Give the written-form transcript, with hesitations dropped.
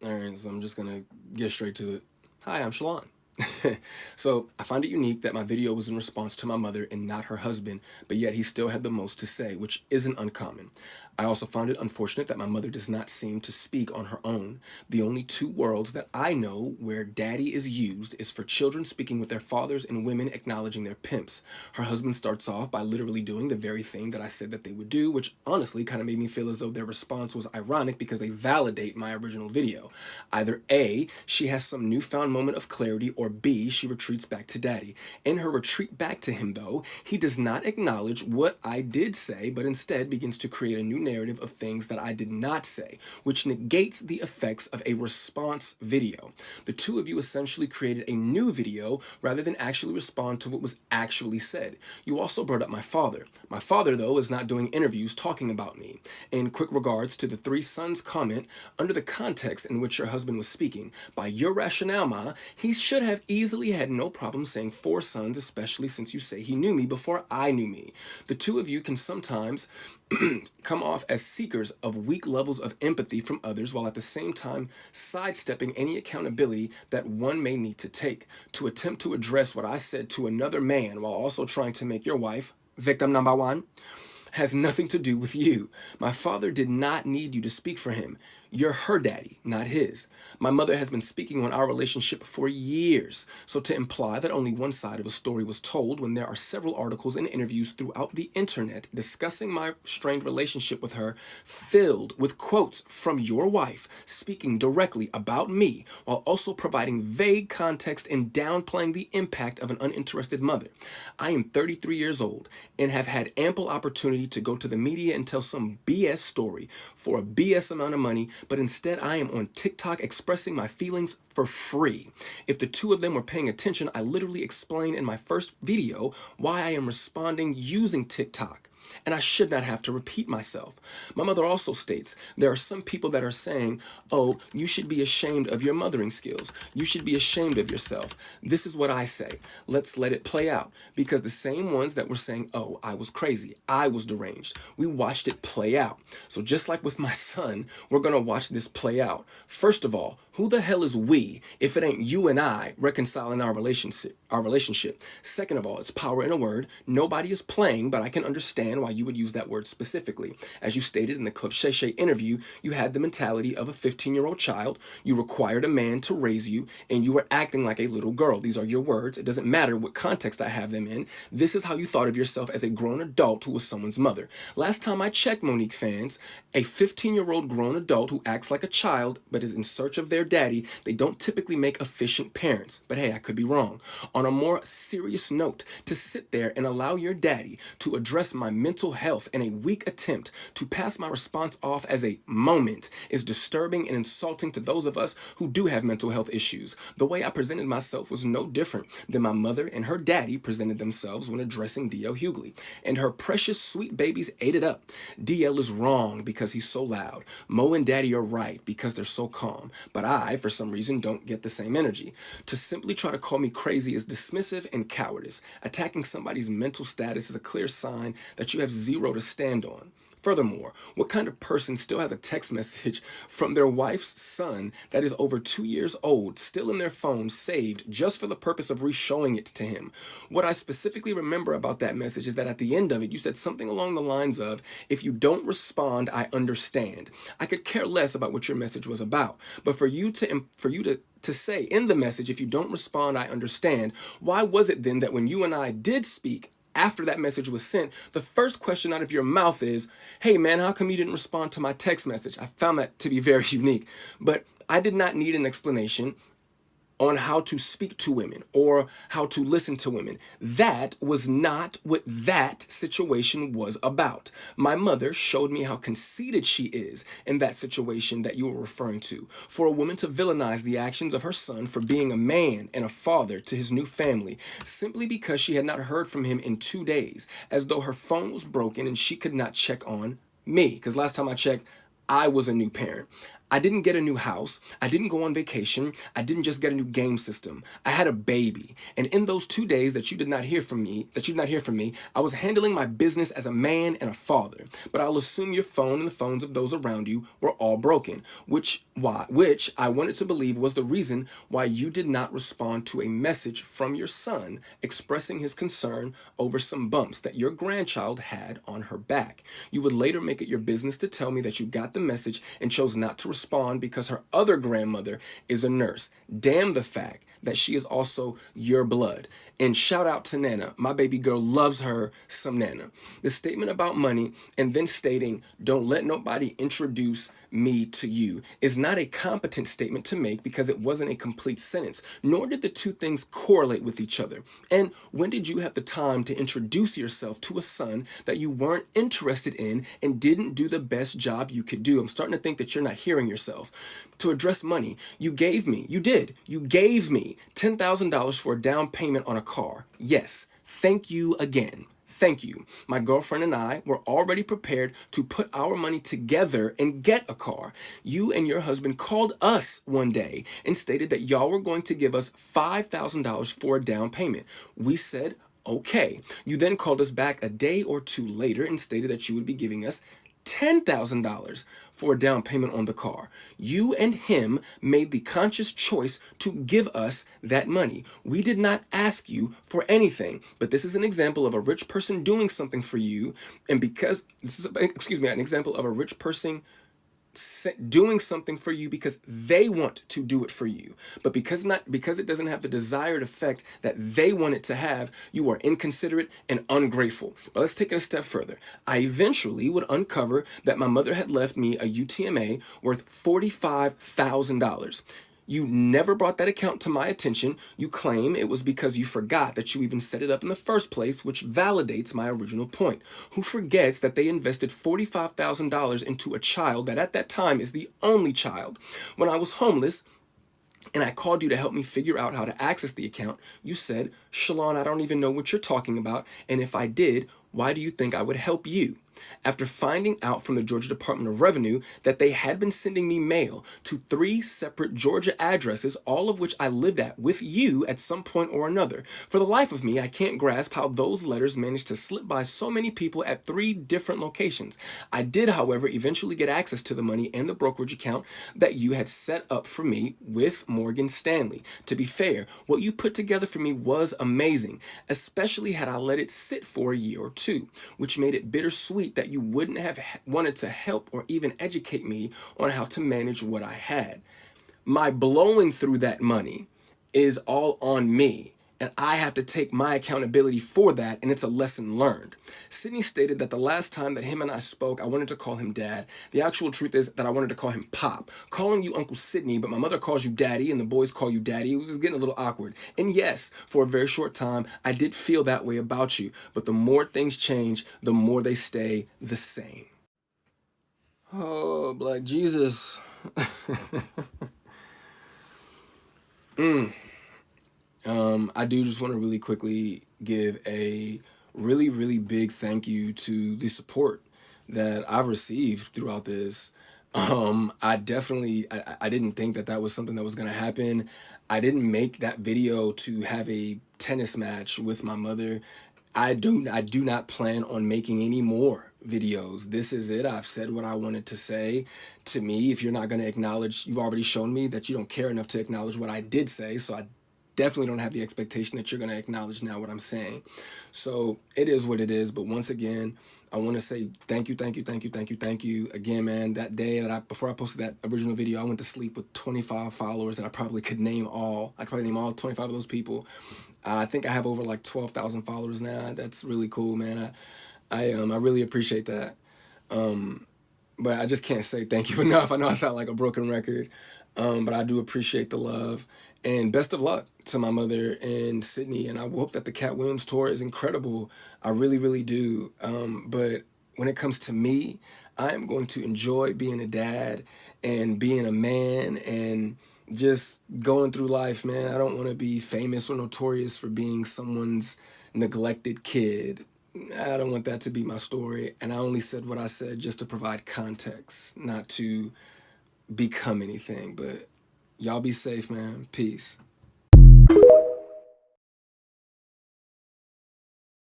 All right, so I'm just gonna get straight to it. Hi, I'm Shalon. So I find it unique that my video was in response to my mother and not her husband, but yet he still had the most to say, which isn't uncommon. I also find it unfortunate that my mother does not seem to speak on her own. The only two worlds that I know where daddy is used is for children speaking with their fathers and women acknowledging their pimps. Her husband starts off by literally doing the very thing that I said that they would do, which honestly kind of made me feel as though their response was ironic because they validate my original video. Either A, she has some newfound moment of clarity, or B, she retreats back to daddy. In her retreat back to him, though, he does not acknowledge what I did say, but instead begins to create a new narrative of things that I did not say, which negates the effects of a response video. The two of you essentially created a new video rather than actually respond to what was actually said. You also brought up my father. My father, though, is not doing interviews talking about me. In quick regards to the three sons comment, under the context in which your husband was speaking, by your rationale, Ma, he should have easily had no problem saying four sons, especially since you say he knew me before I knew me. The two of you can sometimes come off as seekers of weak levels of empathy from others while at the same time sidestepping any accountability that one may need to take. To attempt to address what I said to another man while also trying to make your wife victim number one has nothing to do with you. My father did not need you to speak for him. You're her daddy, not his. My mother has been speaking on our relationship for years, so to imply that only one side of a story was told when there are several articles and interviews throughout the internet discussing my strained relationship with her, filled with quotes from your wife speaking directly about me while also providing vague context and downplaying the impact of an uninterested mother. I am 33 years old and have had ample opportunity to go to the media and tell some BS story for a BS amount of money, but instead I am on TikTok expressing my feelings for free. If the two of them were paying attention, I literally explained in my first video why I am responding using TikTok. And I should not have to repeat myself. My mother also states there are some people that are saying, oh, you should be ashamed of your mothering skills. You should be ashamed of yourself. This is what I say. Let's let it play out. Because the same ones that were saying, oh, I was crazy, I was deranged, we watched it play out. So just like with my son, we're going to watch this play out. First of all, who the hell is we if it ain't you and I reconciling our relationship? Second of all, it's power in a word. Nobody is playing, but I can understand why you would use that word specifically. As you stated in the Club Shay Shay interview, you had the mentality of a 15-year-old child. You required a man to raise you, and you were acting like a little girl. These are your words. It doesn't matter what context I have them in. This is how you thought of yourself as a grown adult who was someone's mother. Last time I checked, Monique fans, a 15-year-old grown adult who acts like a child but is in search of their daddy, they don't typically make efficient parents. But hey, I could be wrong. On a more serious note, to sit there and allow your daddy to address my mental health in a weak attempt to pass my response off as a moment is disturbing and insulting to those of us who do have mental health issues. The way I presented myself was no different than my mother and her daddy presented themselves when addressing D.L. Hughley. And her precious sweet babies ate it up. D.L. is wrong because he's so loud. Mo and daddy are right because they're so calm. But I, for some reason, don't get the same energy. To simply try to call me crazy is dismissive and cowardice. Attacking somebody's mental status is a clear sign that you have zero to stand on. Furthermore, what kind of person still has a text message from their wife's son that is over 2 years old, still in their phone, saved just for the purpose of re-showing it to him? What I specifically remember about that message is that at the end of it, you said something along the lines of, if you don't respond, I understand. I could care less about what your message was about, but for you to say in the message, if you don't respond, I understand, why was it then that when you and I did speak, after that message was sent, the first question out of your mouth is, hey man, how come you didn't respond to my text message? I found that to be very unique. But I did not need an explanation on how to speak to women or how to listen to women. That was not what that situation was about. My mother showed me how conceited she is in that situation that you were referring to. For a woman to villainize the actions of her son for being a man and a father to his new family simply because she had not heard from him in 2 days, as though her phone was broken and she could not check on me. Because last time I checked, I was a new parent. I didn't get a new house. I didn't go on vacation. I didn't just get a new game system. I had a baby. And in those 2 days that you did not hear from me, I was handling my business as a man and a father. But I'll assume your phone and the phones of those around you were all broken, which I wanted to believe was the reason why you did not respond to a message from your son expressing his concern over some bumps that your grandchild had on her back. You would later make it your business to tell me that you got the message and chose not to respond because her other grandmother is a nurse. Damn the fact that she is also your blood. And shout out to Nana. My baby girl loves her some Nana. The statement about money and then stating, don't let nobody introduce me to you, is not a competent statement to make because it wasn't a complete sentence, nor did the two things correlate with each other. And when did you have the time to introduce yourself to a son that you weren't interested in and didn't do the best job you could do? I'm starting to think that you're not hearing yourself. To address money, you gave me $10,000 for a down payment on a car. Yes, thank you again. Thank you. My girlfriend and I were already prepared to put our money together and get a car. You and your husband called us one day and stated that y'all were going to give us $5,000 for a down payment. We said, okay. You then called us back a day or two later and stated that you would be giving us $10,000 for a down payment on the car. You and him made the conscious choice to give us that money. We did not ask you for anything, but this is an example of a rich person doing something for you. And because this is, an example of a rich person doing something for you because they want to do it for you, but because it doesn't have the desired effect that they want it to have, you are inconsiderate and ungrateful. But let's take it a step further. I eventually would uncover that my mother had left me a UTMA worth $45,000. You never brought that account to my attention. You claim it was because you forgot that you even set it up in the first place, which validates my original point. Who forgets that they invested $45,000 into a child that at that time is the only child? When I was homeless, and I called you to help me figure out how to access the account, you said, Shalon, I don't even know what you're talking about, and if I did, why do you think I would help you? After finding out from the Georgia Department of Revenue that they had been sending me mail to 3 separate Georgia addresses, all of which I lived at with you at some point or another. For the life of me, I can't grasp how those letters managed to slip by so many people at 3 different locations. I did, however, eventually get access to the money and the brokerage account that you had set up for me with Morgan Stanley. To be fair, what you put together for me was amazing, especially had I let it sit for a year or two, which made it bittersweet that you wouldn't have wanted to help or even educate me on how to manage what I had. My blowing through that money is all on me, and I have to take my accountability for that, and it's a lesson learned. Sydney stated that the last time that him and I spoke, I wanted to call him Dad. The actual truth is that I wanted to call him Pop. Calling you Uncle Sydney, but my mother calls you Daddy, and the boys call you Daddy. It was getting a little awkward. And yes, for a very short time, I did feel that way about you, but the more things change, the more they stay the same. Oh, Black Jesus. I do just want to really quickly give a really, really big thank you to the support that I've received throughout this. I didn't think that that was something that was going to happen. I didn't make that video to have a tennis match with my mother. I do not plan on making any more videos. This is it. I've said what I wanted to say. To me, if you're not going to acknowledge, you've already shown me that you don't care enough to acknowledge what I did say, so I definitely don't have the expectation that you're going to acknowledge now what I'm saying. So it is what it is. But once again, I want to say thank you again, man. That day before I posted that original video, I went to sleep with 25 followers that I probably could name all. I could probably name all 25 of those people. I think I have over like 12,000 followers now. That's really cool, man. I really appreciate that. But I just can't say thank you enough. I know I sound like a broken record, but I do appreciate the love. And best of luck to my mother and Sydney. And I hope that the Cat Williams tour is incredible. I really, really do. But when it comes to me, I am going to enjoy being a dad and being a man and just going through life, man. I don't want to be famous or notorious for being someone's neglected kid. I don't want that to be my story. And I only said what I said just to provide context, not to become anything. But y'all be safe, man. Peace.